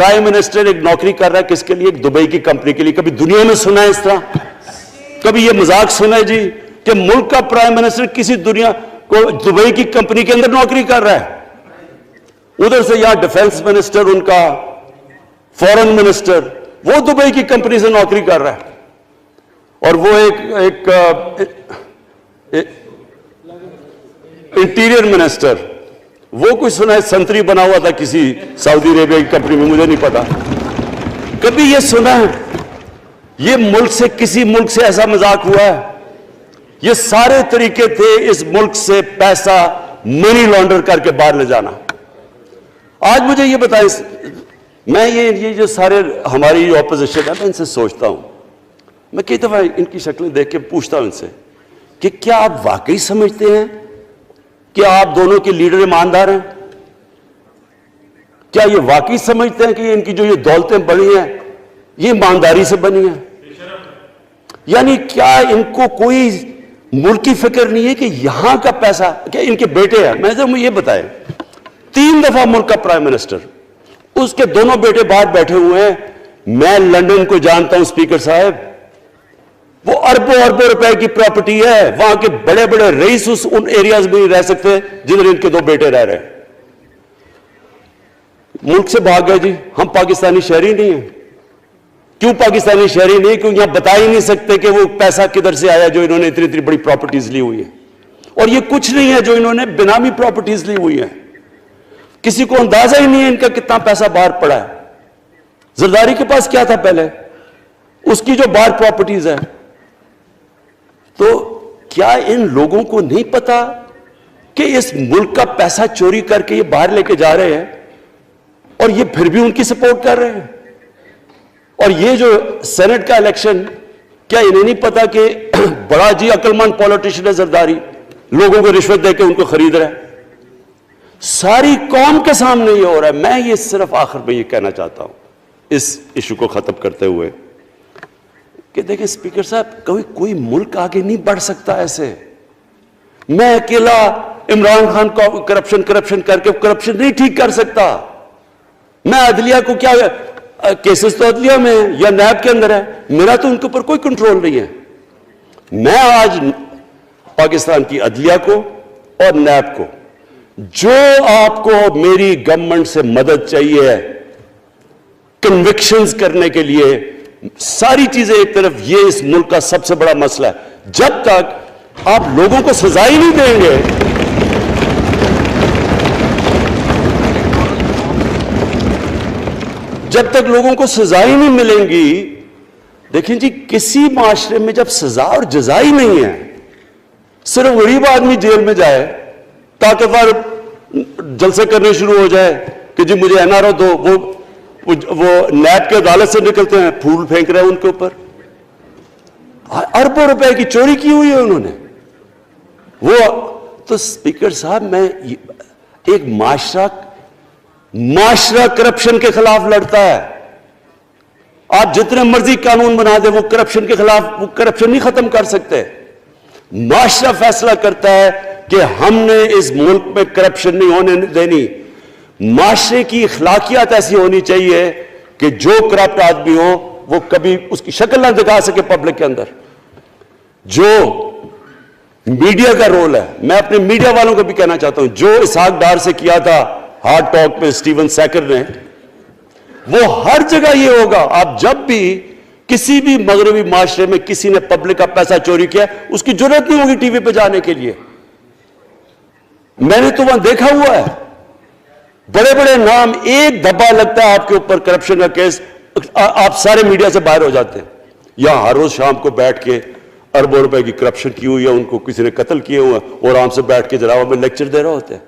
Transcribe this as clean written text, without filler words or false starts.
Prime minister ایک نوکری کر رہا ہے کس کے لیے؟ ایک دبئی کی کمپنی کے لیے. کبھی دنیا میں سنا ہے اس طرح؟ کبھی یہ مذاق سنا ہے جی کہ ملک کا پرائم منسٹر کسی دنیا کو دبئی کی کمپنی کے اندر نوکری کر رہا ہے؟ ادھر سے یہاں ڈیفنس منسٹر ان کا، فورن منسٹر، وہ دبئی کی کمپنی سے نوکری کر رہا ہے. اور وہ ایک انٹیریئر منسٹر، وہ کوئی سنا ہے سنتری بنا ہوا تھا کسی سعودی عربیہ کی کمپنی میں، مجھے نہیں پتا. کبھی یہ سنا ہے یہ ملک سے کسی ملک سے ایسا مذاق ہوا ہے؟ یہ سارے طریقے تھے اس ملک سے پیسہ منی لانڈر کر کے باہر لے جانا. آج مجھے یہ بتائیں، میں یہ جو سارے ہماری اپوزیشن ہے، میں ان سے سوچتا ہوں، میں کئی دفعہ ان کی شکلیں دیکھ کے پوچھتا ہوں ان سے کہ کیا آپ واقعی سمجھتے ہیں کہ آپ دونوں کے لیڈر ایماندار ہیں؟ کیا یہ واقعی سمجھتے ہیں کہ ان کی جو یہ دولتیں بڑی ہیں یہ ایمانداری سے بنی ہیں؟ یعنی کیا ان کو کوئی ملک کی فکر نہیں ہے کہ یہاں کا پیسہ، کیا ان کے بیٹے ہیں؟ میں ذرا یہ بتائیں، 3 دفعہ ملک کا پرائم منسٹر، اس کے دونوں بیٹے باہر بیٹھے ہوئے ہیں. میں لندن کو جانتا ہوں اسپیکر صاحب، وہ اربوں اربوں روپے کی پراپرٹی ہے. وہاں کے بڑے بڑے رئیس ان ایریاز میں نہیں رہ سکتے جدھر ان کے 2 بیٹے رہ رہے ہیں. ملک سے بھاگ گئے جی. ہم پاکستانی شہری نہیں ہیں. کیوں پاکستانی شہری نہیں؟ کیوں یہاں بتا ہی نہیں سکتے کہ وہ پیسہ کدھر سے آیا جو انہوں نے اتنی بڑی پراپرٹیز لی ہوئی ہیں. اور یہ کچھ نہیں ہے جو انہوں نے بنامی پراپرٹیز لی ہوئی ہیں. کسی کو اندازہ ہی نہیں ہے ان کا کتنا پیسہ باہر پڑا ہے. زرداری کے پاس کیا تھا پہلے؟ اس کی جو باہر پراپرٹیز ہے. تو کیا ان لوگوں کو نہیں پتا کہ اس ملک کا پیسہ چوری کر کے یہ باہر لے کے جا رہے ہیں اور یہ پھر بھی ان کی سپورٹ کر رہے ہیں؟ اور یہ جو سینٹ کا الیکشن، کیا انہیں نہیں پتا کہ بڑا جی عقل مند پولیٹیشن ہے زرداری، لوگوں کو رشوت دے کے ان کو خرید رہا ہے؟ ساری قوم کے سامنے یہ ہو رہا ہے. میں یہ صرف آخر میں یہ کہنا چاہتا ہوں اس ایشو کو ختم کرتے ہوئے کہ دیکھیں اسپیکر صاحب، کوئی ملک آگے نہیں بڑھ سکتا ایسے. میں اکیلا عمران خان کو کرپشن کر کے کرپشن نہیں ٹھیک کر سکتا. میں عدلیہ کو کیا، کیسز تو عدلیہ میں یا نیب کے اندر ہے، میرا تو ان کے اوپر کوئی کنٹرول نہیں ہے. میں آج پاکستان کی عدلیہ کو اور نیب کو، جو آپ کو میری گورنمنٹ سے مدد چاہیے ہے کنوکشنز کرنے کے لیے، ساری چیزیں ایک طرف، یہ اس ملک کا سب سے بڑا مسئلہ ہے. جب تک آپ لوگوں کو سزا ہی نہیں دیں گے، جب تک لوگوں کو سزا ہی نہیں ملیں گی. دیکھیں جی، کسی معاشرے میں جب سزا اور جزا ہی نہیں ہے، صرف غریب آدمی جیل میں جائے، طاقتور جلسے کرنے شروع ہو جائے کہ جی مجھے این آر او دو، وہ نیب کے عدالت سے نکلتے ہیں، پھول پھینک رہے ہیں ان کے اوپر. اربوں روپے کی چوری کی ہوئی ہے انہوں نے. وہ تو اسپیکر صاحب، میں ایک معاشرہ کرپشن کے خلاف لڑتا ہے. آپ جتنے مرضی قانون بنا دیں، وہ کرپشن کے خلاف، وہ کرپشن نہیں ختم کر سکتے. معاشرہ فیصلہ کرتا ہے کہ ہم نے اس ملک میں کرپشن نہیں ہونے دینی. معاشرے کی اخلاقیات ایسی ہونی چاہیے کہ جو کرپٹ آدمی ہو وہ کبھی اس کی شکل نہ دکھا سکے پبلک کے اندر. جو میڈیا کا رول ہے، میں اپنے میڈیا والوں کو بھی کہنا چاہتا ہوں، جو اسحاق ڈار سے کیا تھا ہارڈ ٹاک میں اسٹیون سیکر نے، وہ ہر جگہ یہ ہوگا. آپ جب بھی کسی بھی مغربی معاشرے میں کسی نے پبلک کا پیسہ چوری کیا، اس کی جرات نہیں ہوگی ٹی وی پہ جانے کے لیے. میں نے تو وہاں دیکھا ہوا ہے، بڑے بڑے نام، ایک دھبا لگتا ہے آپ کے اوپر کرپشن کا کیس، آپ سارے میڈیا سے باہر ہو جاتے ہیں. یہاں ہر روز شام کو بیٹھ کے اربوں روپے کی کرپشن کی ہوئی ہے، ان کو کسی نے قتل کیے ہوئے ہیں، اور آرام سے بیٹھ کے جناب میں لیکچر دے رہے ہوتے ہیں.